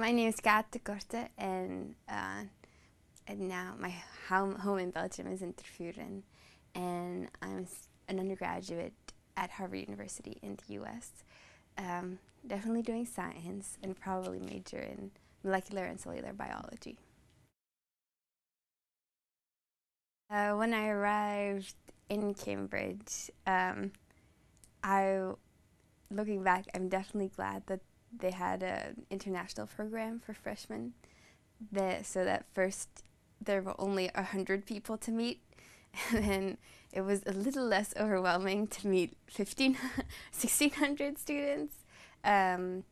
My name is Kaat De Corte, and now my home in Belgium is in Tervuren, and I'm an undergraduate at Harvard University in the U.S. Definitely doing science and probably major in molecular and cellular biology. When I arrived in Cambridge, I, looking back, I'm definitely glad that they had an international program for freshmen. So that first there were only 100 people to meet, and then it was a little less overwhelming to meet 1,600 students. Um,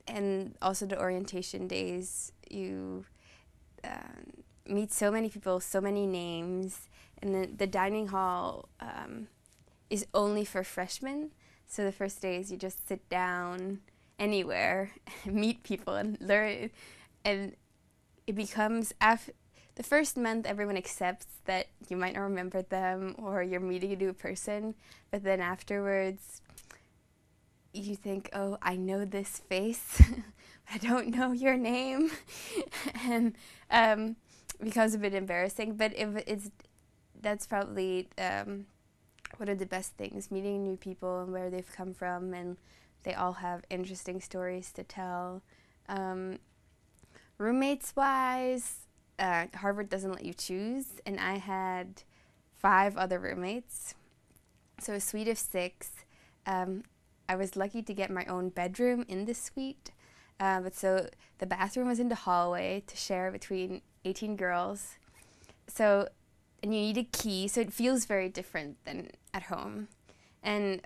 and also the orientation days, you meet so many people, so many names, and then the dining hall is only for freshmen. So the first days you just sit down anywhere, meet people, and learn. And it becomes the first month everyone accepts that you might not remember them or you're meeting a new person, but then afterwards you think, oh, I know this face, I don't know your name, and it becomes a bit embarrassing. But that's probably one of the best things, meeting new people and where they've come from, and they all have interesting stories to tell. Roommates wise, Harvard doesn't let you choose, and I had 5 other roommates, so a suite of 6. I was lucky to get my own bedroom in the suite, but so the bathroom was in the hallway to share between 18 girls. So, and you need a key, so it feels very different than at home. And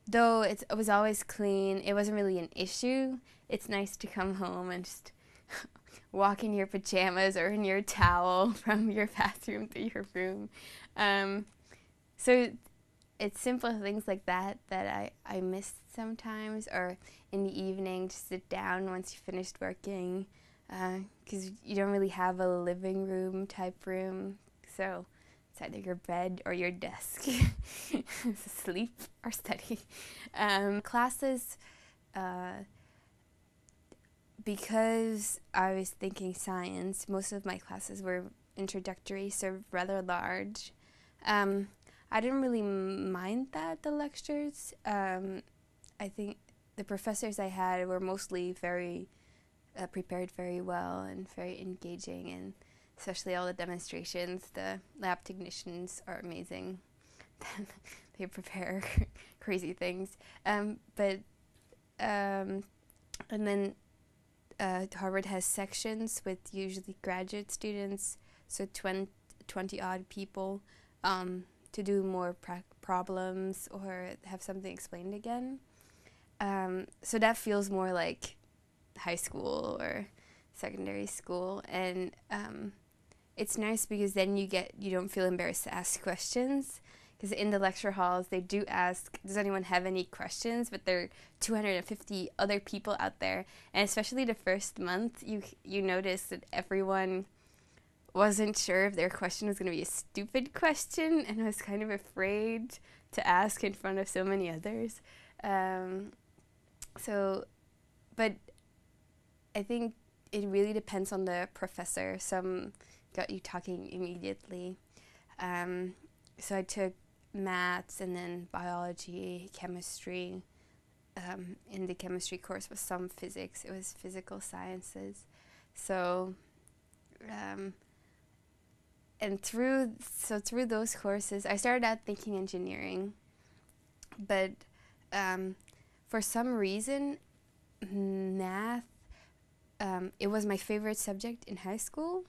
though it was always clean, it wasn't really an issue. It's nice to come home and just walk in your pajamas or in your towel from your bathroom to your room. So it's simple things like that I miss sometimes, or in the evening just sit down once you finished working, because you don't really have a living room type room, so it's either your bed or your desk. Sleep or study. Classes, because I was thinking science, most of my classes were introductory, so rather large. I didn't really mind that, the lectures. I think the professors I had were mostly very prepared very well and very engaging, and especially all the demonstrations. The lab technicians are amazing. They prepare crazy things. And then Harvard has sections with usually graduate students, so 20 odd people, to do more problems or have something explained again. So that feels more like high school or secondary school, and it's nice because then you don't feel embarrassed to ask questions, because in the lecture halls they do ask, does anyone have any questions? But there are 250 other people out there, and especially the first month you notice that everyone wasn't sure if their question was going to be a stupid question and was kind of afraid to ask in front of so many others. But I think it really depends on the professor. Some got you talking immediately. So I took maths and then biology, chemistry. In the chemistry course was some physics. It was physical sciences. So, and through those courses, I started out thinking engineering, but for some reason, math, it was my favorite subject in high school,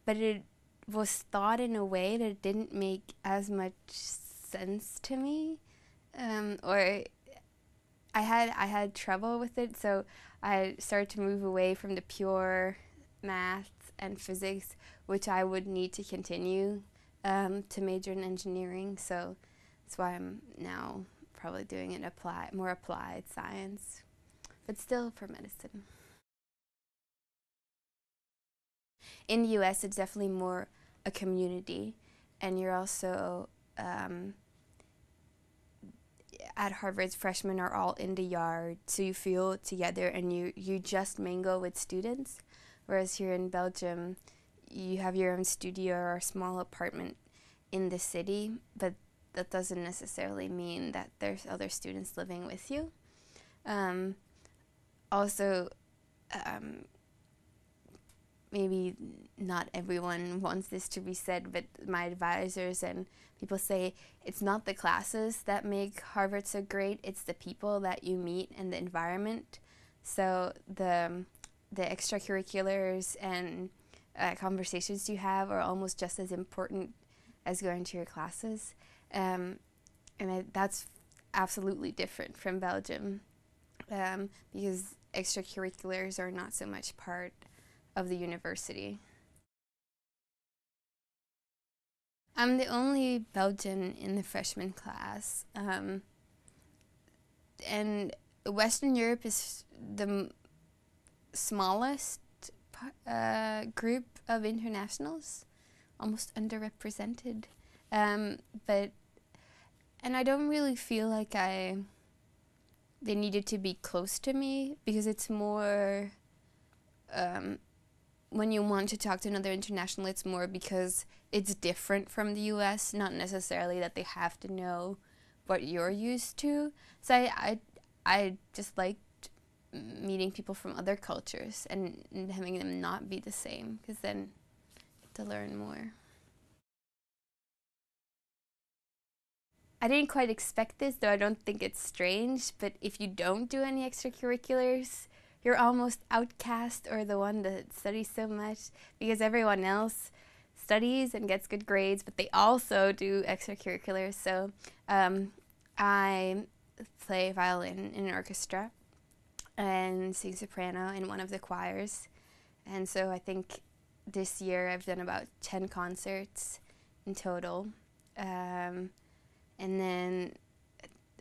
but it was taught in a way that it didn't make as much sense to me, or I had trouble with it, so I started to move away from the pure math and physics, which I would need to continue to major in engineering. So that's why I'm now probably doing an more applied science, but still for medicine. In the US, it's definitely more a community, and you're also at Harvard's freshmen are all in the yard, so you feel together and you just mingle with students. Whereas here in Belgium, you have your own studio or a small apartment in the city, but that doesn't necessarily mean that there's other students living with you. Also, maybe not everyone wants this to be said, but my advisors and people say it's not the classes that make Harvard so great, it's the people that you meet and the environment. So the extracurriculars and conversations you have are almost just as important as going to your classes. And that's absolutely different from Belgium, because extracurriculars are not so much part of the university. I'm the only Belgian in the freshman class, and Western Europe is the smallest group of internationals, almost underrepresented. But I don't really feel like they needed to be close to me, because it's more, when you want to talk to another international, it's more because it's different from the US, not necessarily that they have to know what you're used to. So I just liked meeting people from other cultures and having them not be the same, because then you get to learn more. I didn't quite expect this, though I don't think it's strange, but if you don't do any extracurriculars, you're almost outcast or the one that studies so much, because everyone else studies and gets good grades, but they also do extracurriculars. So I play violin in an orchestra and sing soprano in one of the choirs. And so I think this year I've done about 10 concerts in total. And then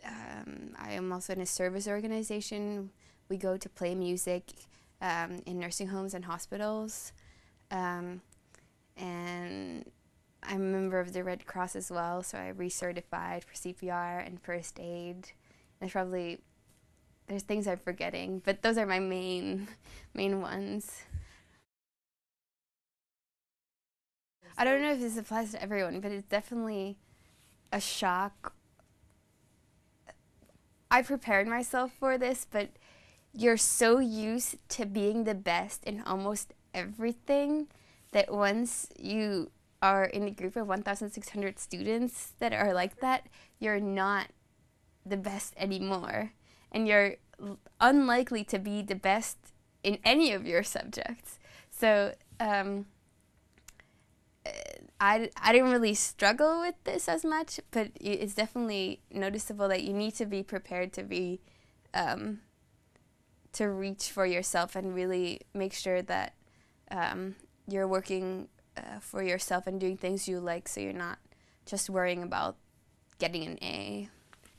I am also in a service organization. We go to play music in nursing homes and hospitals. And I'm a member of the Red Cross as well, so I recertified for CPR and first aid. There's things I'm forgetting, but those are my main ones. I don't know if this applies to everyone, but it's definitely a shock. I prepared myself for this, but you're so used to being the best in almost everything that once you are in a group of 1,600 students that are like that, you're not the best anymore. And you're unlikely to be the best in any of your subjects. So I didn't really struggle with this as much, but it's definitely noticeable that you need to be prepared to be to reach for yourself and really make sure that you're working for yourself and doing things you like, so you're not just worrying about getting an A.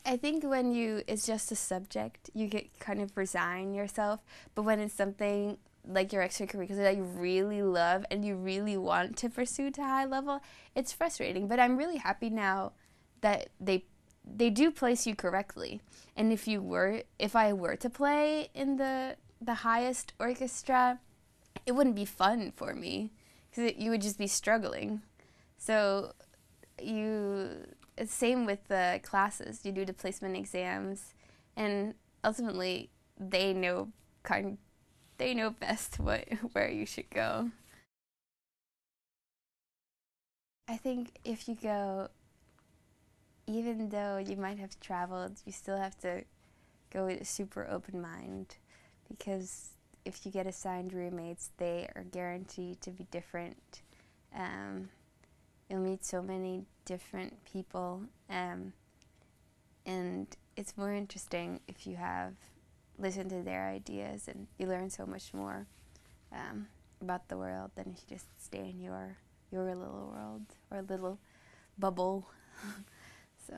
I think when it's just a subject, you get kind of resign yourself, but when it's something like your extracurricular that you really love and you really want to pursue to a high level, it's frustrating. But I'm really happy now that they do place you correctly. And if I were to play in the highest orchestra, it wouldn't be fun for me, because you would just be struggling. So it's same with the classes. You do the placement exams, and ultimately they know best where you should go. I think if you go, even though you might have traveled, you still have to go with a super open mind, because if you get assigned roommates, they are guaranteed to be different. You'll meet so many different people, and it's more interesting if you have listened to their ideas, and you learn so much more about the world than if you just stay in your little world or little bubble. So.